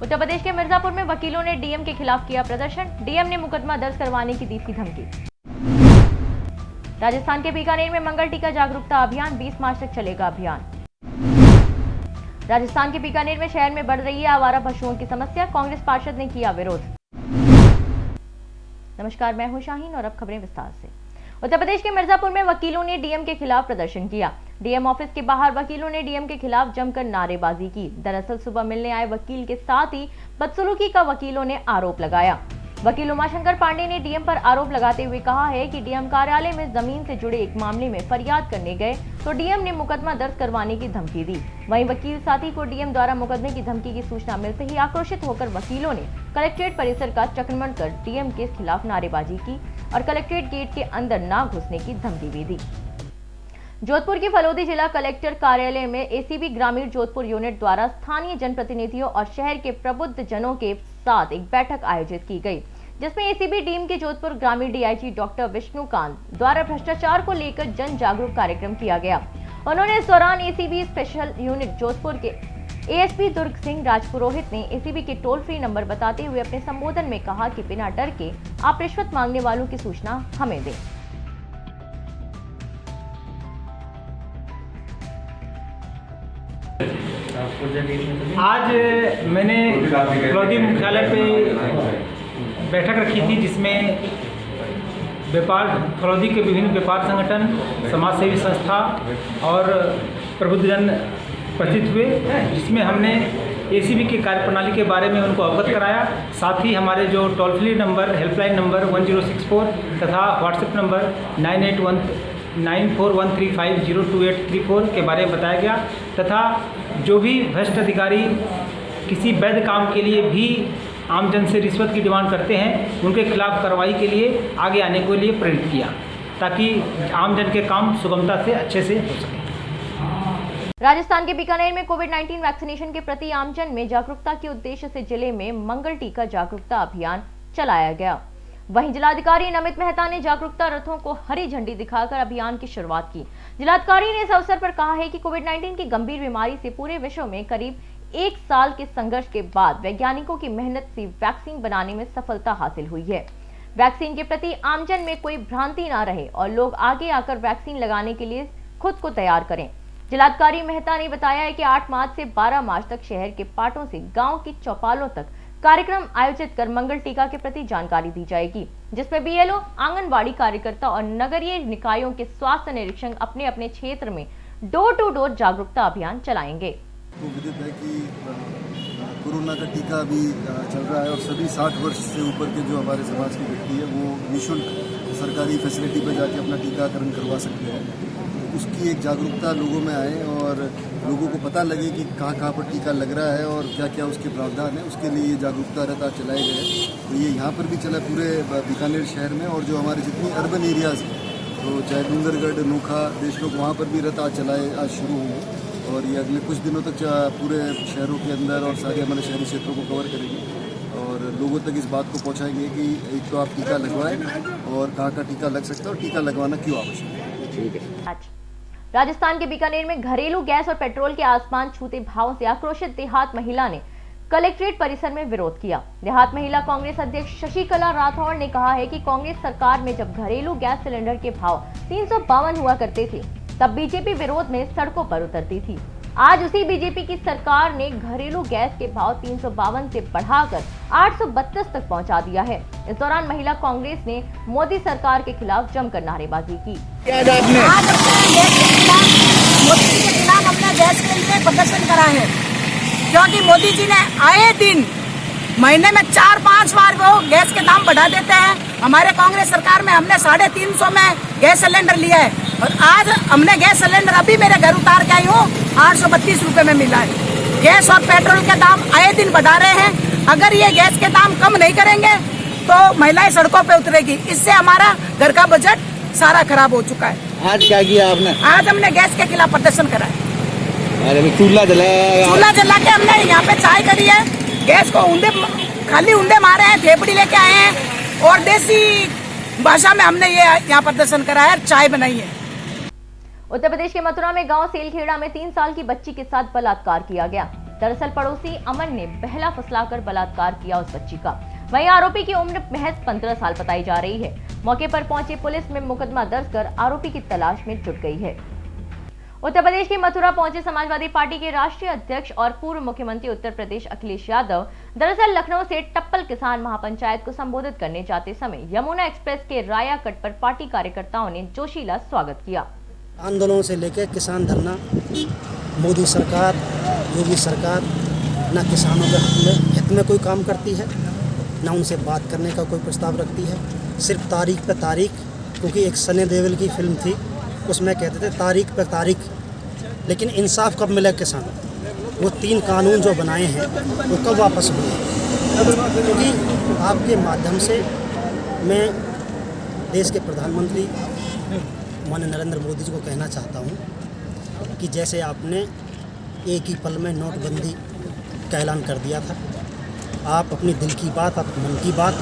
उत्तर प्रदेश के मिर्जापुर में वकीलों ने डीएम के खिलाफ किया प्रदर्शन। डीएम ने मुकदमा दर्ज करवाने की दी थी धमकी। राजस्थान के बीकानेर में मंगल टीका जागरूकता अभियान 20 मार्च तक चलेगा अभियान। राजस्थान के बीकानेर में शहर में बढ़ रही है आवारा पशुओं की समस्या, कांग्रेस पार्षद ने किया विरोध। नमस्कार, मैं हूं शाहीन और अब खबरें विस्तार से। उत्तर प्रदेश के मिर्जापुर में वकीलों ने डीएम के खिलाफ प्रदर्शन किया। डीएम ऑफिस के बाहर वकीलों ने डीएम के खिलाफ जमकर नारेबाजी की। दरअसल सुबह मिलने आए वकील के साथ ही बदसलूकी का वकीलों ने आरोप लगाया। वकील उमाशंकर पांडे ने डीएम पर आरोप लगाते हुए कहा है कि डीएम कार्यालय में जमीन से जुड़े एक मामले में फरियाद करने गए तो डीएम ने मुकदमा दर्ज करवाने की धमकी दी। वहीं वकील साथी को डीएम द्वारा मुकदमे की धमकी की सूचना मिलते ही आक्रोशित होकर वकीलों ने कलेक्ट्रेट परिसर का चक्रमण कर डीएम के खिलाफ नारेबाजी की और कलेक्ट्रेट गेट के अंदर न घुसने की धमकी भी दी। जोधपुर की फलोदी जिला कलेक्टर कार्यालय में एसीबी ग्रामीण जोधपुर यूनिट द्वारा स्थानीय जनप्रतिनिधियों और शहर के प्रबुद्ध जनों के साथ एक बैठक आयोजित की गई, जिसमें एसीबी टीम के जोधपुर ग्रामीण डीआईजी डॉक्टर विष्णुकांत द्वारा भ्रष्टाचार को लेकर जन जागरूक कार्यक्रम किया गया। उन्होंने इस दौरान एसीबी स्पेशल यूनिट जोधपुर के एएसपी दुर्ग सिंह राजपुरोहित ने एसीबी के टोल फ्री नंबर बताते हुए अपने संबोधन में कहा कि बिना डर के आप रिश्वत मांगने वालों की सूचना हमें दें। आज मैंने फलौदी मुख्यालय पे बैठक रखी थी, जिसमें फलौदी के विभिन्न व्यापार संगठन, समाजसेवी संस्था और प्रबुद्धजन उपस्थित हुए, जिसमें हमने एसीबी की कार्यप्रणाली के बारे में उनको अवगत कराया। साथ ही हमारे जो toll free number, helpline number 1064 तथा व्हाट्सएप नंबर 9891350283 के बारे में बताया गया तथा जो भी भ्रष्ट अधिकारी किसी वैध काम के लिए भी आमजन से रिश्वत की डिमांड करते हैं, उनके खिलाफ कार्रवाई के लिए आगे आने के लिए प्रेरित किया, ताकि आमजन के काम सुगमता से अच्छे से हो सके। राजस्थान के बीकानेर में कोविड-19 वैक्सीनेशन के प्रति आमजन में जागरूकता के उद्देश्य से जिले में मंगल टीका जागरूकता अभियान चलाया गया। वहीं जिलाधिकारी नमित मेहता ने जागरूकता रथों को हरी झंडी दिखाकर अभियान की शुरुआत की। जिलाधिकारी ने इस अवसर पर कहा है कि कोविड-19 की गंभीर बीमारी से पूरे विश्व में करीब 1 साल के संघर्ष के बाद वैज्ञानिकों की मेहनत से वैक्सीन बनाने में सफलता हासिल हुई है। वैक्सीन के प्रति आमजन में कोई भ्रांति न रहे और लोग आगे आकर वैक्सीन लगाने के लिए खुद को तैयार करें। जिलाधिकारी मेहता ने बताया है कि 8 मार्च से 12 मार्च तक शहर के पाटों से गांव की चौपालों तक कार्यक्रम आयोजित कर मंगल टीका के प्रति जानकारी दी जाएगी, जिसमें बीएलओ, आंगनबाड़ी कार्यकर्ता और नगरीय निकायों के स्वास्थ्य निरीक्षक अपने अपने क्षेत्र में डोर टू डोर जागरूकता अभियान चलाएंगे। तो विदित है कि कोरोना का टीका अभी चल रहा है और सभी 60 वर्ष से ऊपर के जो हमारे समाज की व्यक्ति है वो निःशुल्क सरकारी फैसिलिटी पर जाके अपना टीकाकरण करवा सकते हैं। उसकी एक जागरूकता लोगों में आए और लोगों को पता लगे कि कहाँ पर टीका लग रहा है और क्या क्या उसके प्रावधान है, उसके लिए ये जागरूकता रथ आज चलाए गए। तो ये यहाँ पर भी चला पूरे बीकानेर शहर में, और जो हमारे जितनी अर्बन एरियाज़ हैं, तो चाहे डूंगरगढ़, नोखा, देशलोक, वहाँ पर भी रथ आज चलाए, आज शुरू होंगे और ये अगले कुछ दिनों तक पूरे शहरों के अंदर और सारे हमारे शहरी क्षेत्रों को कवर करेंगे और लोगों तक इस बात को पहुँचाएंगे कि एक तो आप टीका लगवाएं और कहाँ का टीका लग सकता है और टीका लगवाना क्यों आवश्यक है। ठीक है। राजस्थान के बीकानेर में घरेलू गैस और पेट्रोल के आसमान छूते भावों से आक्रोशित देहात महिला ने कलेक्ट्रेट परिसर में विरोध किया। देहात महिला कांग्रेस अध्यक्ष शशिकला राठौड़ ने कहा है कि कांग्रेस सरकार में जब घरेलू गैस सिलेंडर के भाव 352 हुआ करते थे, तब बीजेपी विरोध में सड़कों पर उतरती थी। आज उसी बीजेपी की सरकार ने घरेलू गैस के भाव 352 से बढ़ाकर 832 तक पहुंचा दिया है। इस दौरान महिला कांग्रेस ने मोदी सरकार के खिलाफ जमकर नारेबाजी की। आज मोदी जी के खिलाफ हमने गैस के लिए प्रदर्शन करा है, क्योंकि मोदी जी ने आए दिन महीने में 4-5 बार वो गैस के दाम बढ़ा देते हैं। हमारे कांग्रेस सरकार में हमने 350 में गैस सिलेंडर लिया है और आज हमने गैस सिलेंडर अभी मेरे घर उतार के आई हूँ 832 रुपए में मिला है। गैस और पेट्रोल के दाम आए दिन बढ़ा रहे हैं। अगर ये गैस के दाम कम नहीं करेंगे तो महिलाएं सड़कों पे उतरेगी। इससे हमारा घर का बजट सारा खराब हो चुका है। आज क्या किया आपने? आज हमने गैस के खिलाफ प्रदर्शन करा है। अरे चूल्हा जला के हमने यहाँ पे चाय करी है। गैस को खाली ऊंधे मारे हैं, थेपड़ी लेके आए हैं और देसी भाषा में हमने ये यहाँ प्रदर्शन करा है, चाय बनाई है। उत्तर प्रदेश के मथुरा में गांव सेलखेड़ा में 3 साल की बच्ची के साथ बलात्कार किया गया। दरअसल पड़ोसी अमन ने बहला फुसलाकर बलात्कार किया उस बच्ची का। वहीं आरोपी की उम्र महज 15 साल बताई जा रही है। मौके पर पहुंची पुलिस में मुकदमा दर्ज कर आरोपी की तलाश में जुट गई है। उत्तर प्रदेश की मथुरा पहुंचे समाजवादी पार्टी के राष्ट्रीय अध्यक्ष और पूर्व मुख्यमंत्री उत्तर प्रदेश अखिलेश यादव दरअसल लखनऊ से टप्पल किसान महापंचायत को संबोधित करने जाते समय यमुना एक्सप्रेस के राया कट पर पार्टी कार्यकर्ताओं ने जोशीला स्वागत किया। आंदोलनों से लेकर किसान धरना, मोदी सरकार, योगी सरकार न किसानों के हित में कोई काम करती है, न उनसे बात करने का कोई प्रस्ताव रखती है। सिर्फ तारीख पे तारीख, क्योंकि एक सनी देओल की फिल्म थी उसमें कहते थे तारीख पे तारीख, लेकिन इंसाफ कब मिलेगा किसानों को? वो 3 कानून जो बनाए हैं वो कब वापस होंगे? क्योंकि आपके माध्यम से मैं देश के प्रधानमंत्री माननीय नरेंद्र मोदी जी को कहना चाहता हूँ कि जैसे आपने एक ही पल में नोटबंदी का ऐलान कर दिया था, आप अपनी दिल की बात, आप मन की बात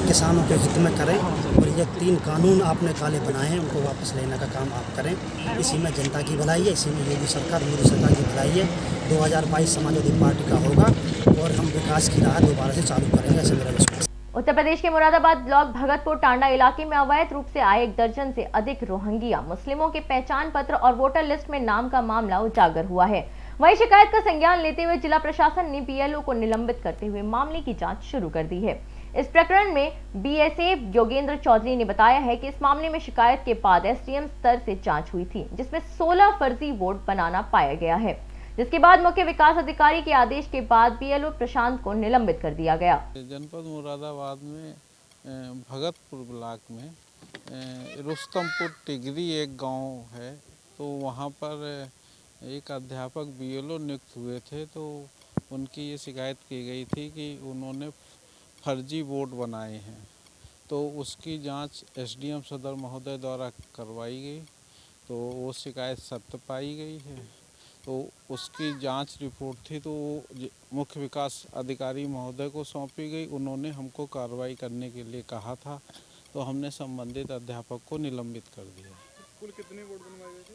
किसानों के हित में करें और ये 3 कानून आपने काले बनाए हैं उनको वापस लेने का काम आप करें। इसी में जनता की भलाई है, इसी में योगी सरकार, मोदी सरकार की भलाई है। 2022 समाजवादी पार्टी का होगा और हम विकास की राह दोबारा से चालू करेंगे, ऐसे मेरा विश्वास। उत्तर प्रदेश के मुरादाबाद ब्लॉक भगतपुर टांडा इलाके में अवैध रूप से आए 1 दर्जन से अधिक रोहिंग्या मुस्लिमों के पहचान पत्र और वोटर लिस्ट में नाम का मामला उजागर हुआ है। वहीं शिकायत का संज्ञान लेते हुए जिला प्रशासन ने बीएलओ को निलंबित करते हुए मामले की जांच शुरू कर दी है। इस प्रकरण में बीएसए योगेंद्र चौधरी ने बताया है कि इस मामले में शिकायत के बाद एसडीएम स्तर से जांच हुई थी, जिसमें 16 फर्जी वोट बनाना पाया गया है, जिसके बाद मुख्य विकास अधिकारी के आदेश के बाद बीएलओ प्रशांत को निलंबित कर दिया गया। जनपद मुरादाबाद में भगतपुर ब्लॉक में रुस्तमपुर टिगरी एक गांव है, तो वहां पर एक अध्यापक बीएलओ नियुक्त हुए थे। तो उनकी ये शिकायत की गई थी कि उन्होंने फर्जी वोट बनाए हैं, तो उसकी जांच एसडीएम सदर महोदय द्वारा करवाई गई। तो वो शिकायत सत्य पाई गई है, तो उसकी जांच रिपोर्ट थी तो मुख्य विकास अधिकारी महोदय को सौंपी गई। उन्होंने हमको कार्रवाई करने के लिए कहा था, तो हमने संबंधित अध्यापक को निलंबित कर दिया। कुल कितने वोट बनवाए गए थे?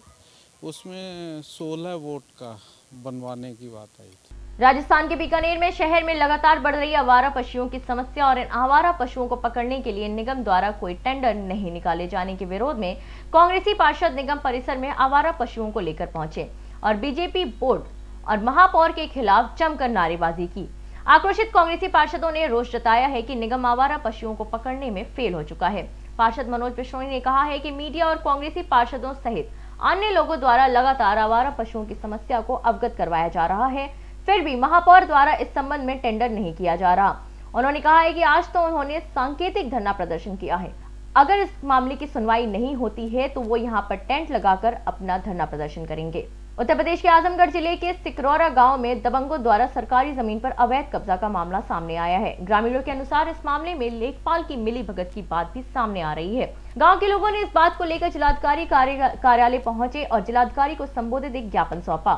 उसमें 16 वोट का बनवाने की बात आई थी। राजस्थान के बीकानेर में शहर में लगातार बढ़ रही आवारा पशुओं की समस्या और इन आवारा पशुओं को पकड़ने के लिए निगम द्वारा कोई टेंडर नहीं निकाले जाने के विरोध में कांग्रेसी पार्षद निगम परिसर में आवारा पशुओं को लेकर पहुंचे और बीजेपी बोर्ड और महापौर के खिलाफ जमकर नारेबाजी की। आक्रोशित कांग्रेसी पार्षदों ने रोष जताया है कि निगम आवारा पशुओं को पकड़ने में फेल हो चुका है। पार्षद मनोज बिश्नोई ने कहा है कि मीडिया और कांग्रेसी पार्षदों सहित अन्य लोगों द्वारा लगातार आवारा पशुओं की समस्या को अवगत करवाया जा रहा है, फिर भी महापौर द्वारा इस संबंध में टेंडर नहीं किया जा रहा। उन्होंने कहा है कि आज तो उन्होंने सांकेतिक धरना प्रदर्शन किया है, अगर इस मामले की सुनवाई नहीं होती है तो वो यहाँ पर टेंट लगाकर अपना धरना प्रदर्शन करेंगे। उत्तर प्रदेश के आजमगढ़ जिले के सिकरौरा गांव में दबंगों द्वारा सरकारी जमीन पर अवैध कब्जा का मामला सामने आया है। ग्रामीणों के अनुसार इस मामले में लेखपाल की मिलीभगत की बात भी सामने आ रही है। गांव के लोगों ने इस बात को लेकर जिलाधिकारी कार्यालय पहुंचे और जिलाधिकारी को संबोधित एक ज्ञापन सौंपा।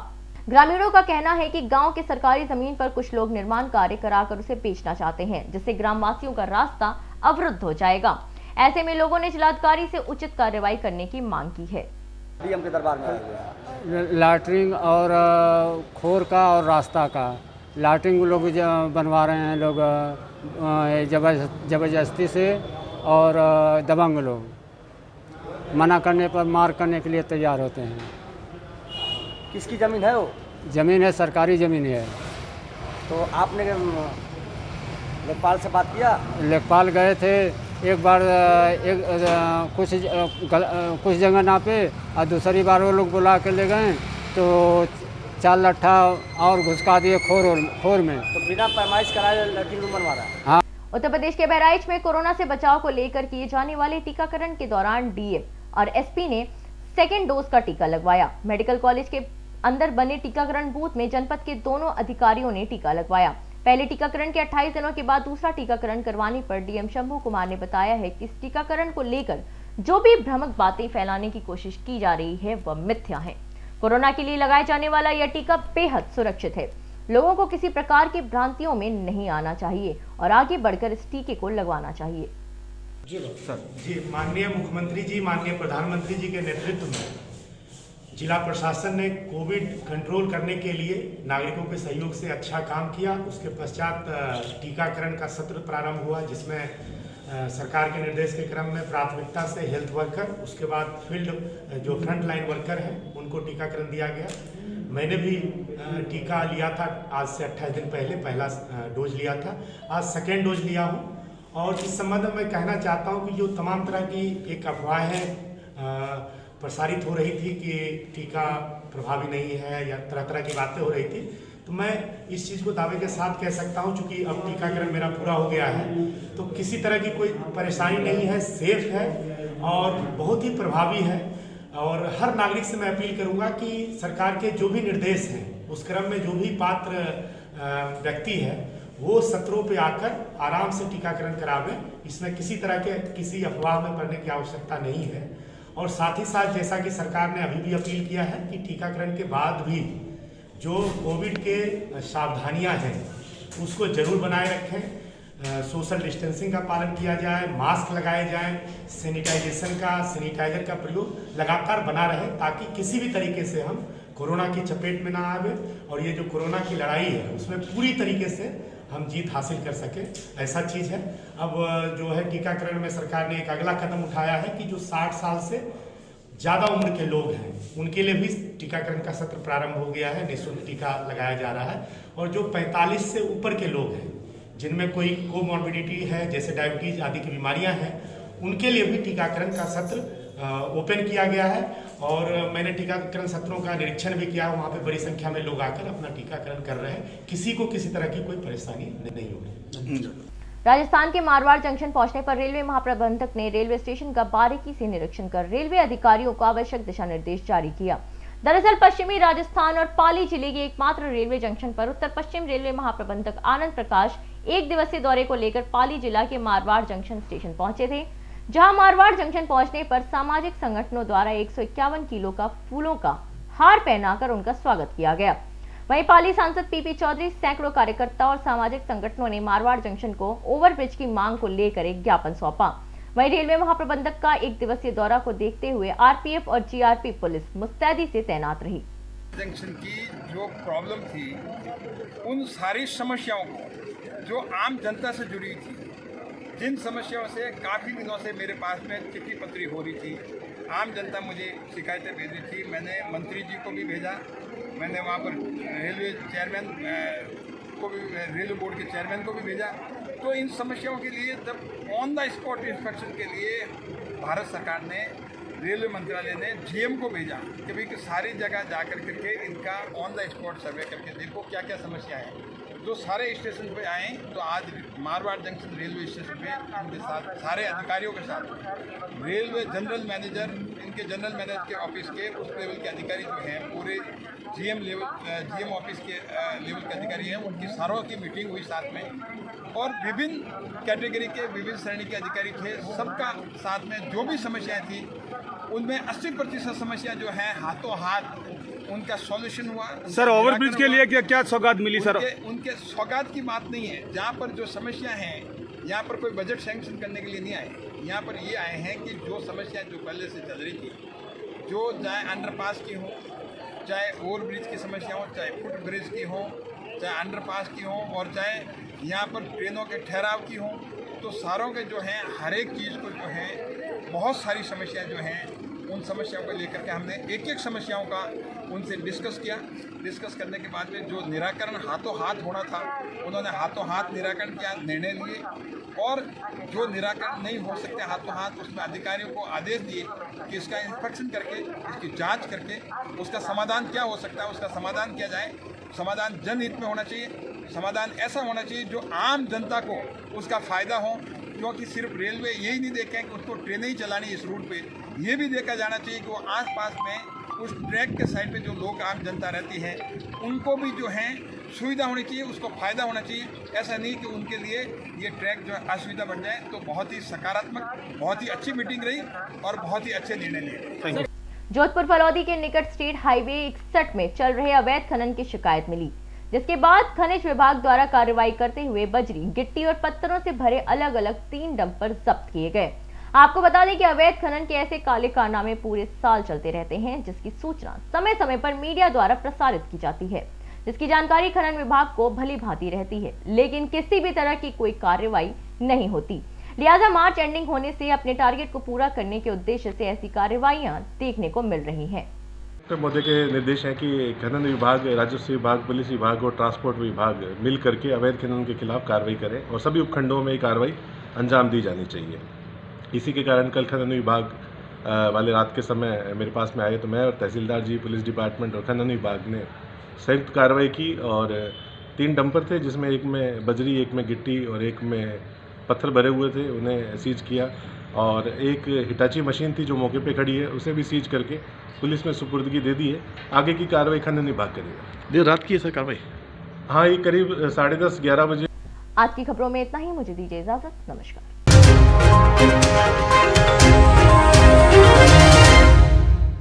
ग्रामीणों का कहना है कि गांव के सरकारी जमीन पर कुछ लोग निर्माण कार्य कराकर उसे बेचना चाहते हैं, जिससे ग्रामवासियों का रास्ता अवरुद्ध हो जाएगा। ऐसे में लोगों ने जिलाधिकारी से उचित कार्रवाई करने की मांग की है। डीएम के दरबार में लैटरिंग और खोर का और रास्ता का लैटरिंग लोग बनवा रहे हैं, लोग जबरदस्ती से, और दबंग लोग मना करने पर मार करने के लिए तैयार होते हैं। किसकी ज़मीन है वो? ज़मीन है, सरकारी ज़मीन है। तो आपने लेखपाल से बात किया? लेखपाल गए थे एक बार, कुछ जगह नापे और दूसरी बार वो लोग बुला के ले गए तो 4 लट्ठा और घुसका दिए खोर में। तो बिना पैमाइश कराए लैट्रिन रूम बनवा रहा है। हाँ। उत्तर प्रदेश के बहराइच में कोरोना से बचाव को लेकर किए जाने वाले टीकाकरण के दौरान डीएम और एसपी ने सेकेंड डोज का टीका लगवाया। मेडिकल कॉलेज के अंदर बने टीकाकरण बूथ में जनपद के दोनों अधिकारियों ने टीका लगवाया। पहले टीकाकरण के 28 दिनों के बाद दूसरा टीकाकरण करवाने पर डीएम शंभू कुमार ने बताया है कि इस टीकाकरण को लेकर जो भी भ्रामक बातें फैलाने की कोशिश की जा रही है वह मिथ्या है। कोरोना के लिए लगाया जाने वाला यह टीका बेहद सुरक्षित है। लोगों को किसी प्रकार की भ्रांतियों में नहीं आना चाहिए और आगे बढ़कर इस टीके को लगवाना चाहिए। जी, माननीय मुख्यमंत्री जी, माननीय प्रधानमंत्री जी के नेतृत्व में जिला प्रशासन ने कोविड कंट्रोल करने के लिए नागरिकों के सहयोग से अच्छा काम किया। उसके पश्चात टीकाकरण का सत्र प्रारंभ हुआ, जिसमें सरकार के निर्देश के क्रम में प्राथमिकता से हेल्थ वर्कर, उसके बाद फील्ड जो फ्रंट लाइन वर्कर हैं उनको टीकाकरण दिया गया। मैंने भी टीका लिया था, आज से 28 दिन पहले पहला डोज लिया था, आज सेकेंड डोज लिया हूँ। और इस संबंध में मैं कहना चाहता हूँ कि जो तमाम तरह की एक अफवाहें प्रसारित हो रही थी कि टीका प्रभावी नहीं है या तरह तरह की बातें हो रही थी, तो मैं इस चीज़ को दावे के साथ कह सकता हूं, चूँकि अब टीकाकरण मेरा पूरा हो गया है तो किसी तरह की कोई परेशानी नहीं है, सेफ है और बहुत ही प्रभावी है। और हर नागरिक से मैं अपील करूंगा कि सरकार के जो भी निर्देश हैं उस क्रम में जो भी पात्र व्यक्ति है वो सत्रों पे आकर आराम से टीकाकरण करावें। इसमें किसी तरह के किसी अफवाह में पड़ने की आवश्यकता नहीं है। और साथ ही साथ जैसा कि सरकार ने अभी भी अपील किया है कि टीकाकरण के बाद भी जो कोविड के सावधानियां हैं उसको जरूर बनाए रखें। सोशल डिस्टेंसिंग का पालन किया जाए, मास्क लगाए जाएं, सैनिटाइजर का प्रयोग लगातार बना रहे ताकि किसी भी तरीके से हम कोरोना की चपेट में ना आवे और ये जो कोरोना की लड़ाई है उसमें पूरी तरीके से हम जीत हासिल कर सके, ऐसा चीज़ है। अब जो है टीकाकरण में सरकार ने एक अगला कदम उठाया है कि जो 60 साल से ज़्यादा उम्र के लोग हैं उनके लिए भी टीकाकरण का सत्र प्रारंभ हो गया है, निःशुल्क टीका लगाया जा रहा है। और जो 45 से ऊपर के लोग हैं जिनमें कोई कोमॉर्बिडिटी है जैसे डायबिटीज आदि की बीमारियां हैं उनके लिए भी टीकाकरण का सत्र ओपन किया गया है। और मैंने टीकाकरण सत्रों का निरीक्षण भी किया, वहाँ पे बड़ी संख्या में लोग आकर अपना टीकाकरण कर रहे हैं, किसी को किसी तरह की कोई परेशानी नहीं हो रही। राजस्थान के मारवाड़ जंक्शन पहुंचने पर रेलवे महाप्रबंधक ने रेलवे स्टेशन का बारीकी से निरीक्षण कर रेलवे अधिकारियों को आवश्यक दिशा निर्देश जारी किया। दरअसल पश्चिमी राजस्थान और पाली जिले के एकमात्र रेलवे जंक्शन पर उत्तर पश्चिम रेलवे महाप्रबंधक आनंद प्रकाश एक दिवसीय दौरे को लेकर पाली जिला के मारवाड़ जंक्शन स्टेशन पहुंचे थे, जहां मारवाड़ जंक्शन पहुंचने पर सामाजिक संगठनों द्वारा 151 किलो का फूलों का हार पहनाकर उनका स्वागत किया गया। वहीं पाली सांसद पीपी चौधरी, सैकड़ों कार्यकर्ता और सामाजिक संगठनों ने मारवाड़ जंक्शन को ओवरब्रिज की मांग को लेकर एक ज्ञापन सौंपा। वहीं रेलवे महाप्रबंधक का एक दिवसीय दौरा को देखते हुए आरपीएफ और जीआरपी पुलिस मुस्तैदी से तैनात रही। जंक्शन की जो प्रॉब्लम थी उन सारी समस्याओं को जो आम जनता से जुड़ी थी, जिन समस्याओं से काफ़ी दिनों से मेरे पास में चिट्ठी पत्री हो रही थी, आम जनता मुझे शिकायतें भेजी थी, मैंने मंत्री जी को भी भेजा, मैंने वहाँ पर रेलवे चेयरमैन को भी, रेलवे बोर्ड के चेयरमैन को भी भेजा। तो इन समस्याओं के लिए जब ऑन द स्पॉट इंस्पेक्शन के लिए भारत सरकार ने, रेलवे मंत्रालय ने जीएम को भेजा कि भाई कि सारी जगह जा करके इनका ऑन द स्पॉट सर्वे करके देखो क्या क्या समस्या है। जो सारे स्टेशन पे आए तो आज मारवाड़ जंक्शन रेलवे स्टेशन पे उनके साथ सारे अधिकारियों के साथ रेलवे जनरल मैनेजर, इनके जनरल मैनेजर के ऑफिस के उस लेवल के अधिकारी जो हैं, पूरे जीएम ऑफिस के लेवल के अधिकारी हैं, उनकी सारों की मीटिंग हुई साथ में। और विभिन्न कैटेगरी के विभिन्न श्रेणी के अधिकारी थे, सबका साथ में जो भी समस्याएं थी उनमें 80% समस्या जो है हाथों हाथ उनका सॉल्यूशन हुआ। सर ओवरब्रिज के लिए क्या क्या सौगात मिली सर? उनके सौगात की बात नहीं है, जहाँ पर जो समस्या है यहाँ पर कोई बजट सैंक्शन करने के लिए नहीं आए, यहाँ पर ये आए हैं कि जो समस्या जो पहले से चल रही थी, जो चाहे अंडरपास की हो, चाहे ओवरब्रिज की समस्या हो, चाहे फुट ब्रिज की हो, चाहे अंडरपास की हो और चाहे यहाँ पर ट्रेनों के ठहराव की हो, तो सारों के जो हैं हर एक चीज़ को जो है बहुत सारी समस्या जो हैं उन समस्याओं को लेकर के हमने एक एक समस्याओं का उनसे डिस्कस किया। डिस्कस करने के बाद में जो निराकरण हाथों हाथ होना था उन्होंने हाथों हाथ निराकरण किया, निर्णय लिए। और जो निराकरण नहीं हो सकते हाथों हाथ, उसमें अधिकारियों को आदेश दिए कि इसका इंस्पेक्शन करके, इसकी जांच करके उसका समाधान क्या हो सकता है उसका समाधान किया जाए। समाधान जनहित में होना चाहिए, समाधान ऐसा होना चाहिए जो आम जनता को उसका फ़ायदा हो, क्योंकि सिर्फ रेलवे यही नहीं देखें कि उसको ट्रेनें ही चलानी इस रूट पे, ये भी देखा जाना चाहिए कि वो आसपास में उस ट्रैक के साइड पे जो लोग आम जनता रहती है उनको भी जो है सुविधा होनी चाहिए, उसको फ़ायदा होना चाहिए। ऐसा नहीं कि उनके लिए ये ट्रैक जो है असुविधा बन जाए। तो बहुत ही सकारात्मक, बहुत ही अच्छी मीटिंग रही और बहुत ही अच्छे निर्णय लिए। जोधपुर फलौदी के निकट स्टेट हाईवे 61 में चल रहे अवैध खनन की शिकायत मिली, जिसके बाद खनिज विभाग द्वारा कार्रवाई करते हुए बजरी, गिट्टी और पत्थरों से भरे अलग अलग 3 डंपर जब्त किए गए। आपको बता दें कि अवैध खनन के ऐसे काले कारनामे पूरे साल चलते रहते हैं, जिसकी सूचना समय समय पर मीडिया द्वारा प्रसारित की जाती है, जिसकी जानकारी खनन विभाग को भली भांति रहती है, लेकिन किसी भी तरह की कोई कार्रवाई नहीं होती। लिहाजा मार्च एंडिंग होने से अपने टारगेट को पूरा करने के उद्देश्य से ऐसी कार्रवाइयां देखने को मिल रही हैं। मोदी के निर्देश है कि खनन विभाग, राजस्व विभाग, पुलिस विभाग और ट्रांसपोर्ट विभाग मिल करके अवैध खनन के खिलाफ कार्रवाई करें और सभी उपखंडों में कार्रवाई अंजाम दी जानी चाहिए। इसी के कारण कल खनन विभाग वाले रात के समय मेरे पास में आए तो मैं और तहसीलदार जी, पुलिस डिपार्टमेंट और खनन विभाग ने संयुक्त कार्रवाई की और 3 डंपर थे, जिसमें एक में बजरी, एक में गिट्टी और एक में पत्थर भरे हुए थे, उन्हें सीज किया और एक हिटाची मशीन थी जो मौके पे खड़ी है, उसे भी सीज करके पुलिस में सुपुर्दगी दे दी है। आगे की कार्रवाई खनन विभाग करेगा। देर रात की है सर कार्रवाई? हाँ, ये करीब 10:30-11 बजे। आज की खबरों में इतना ही, मुझे दीजिए इजाजत, नमस्कार।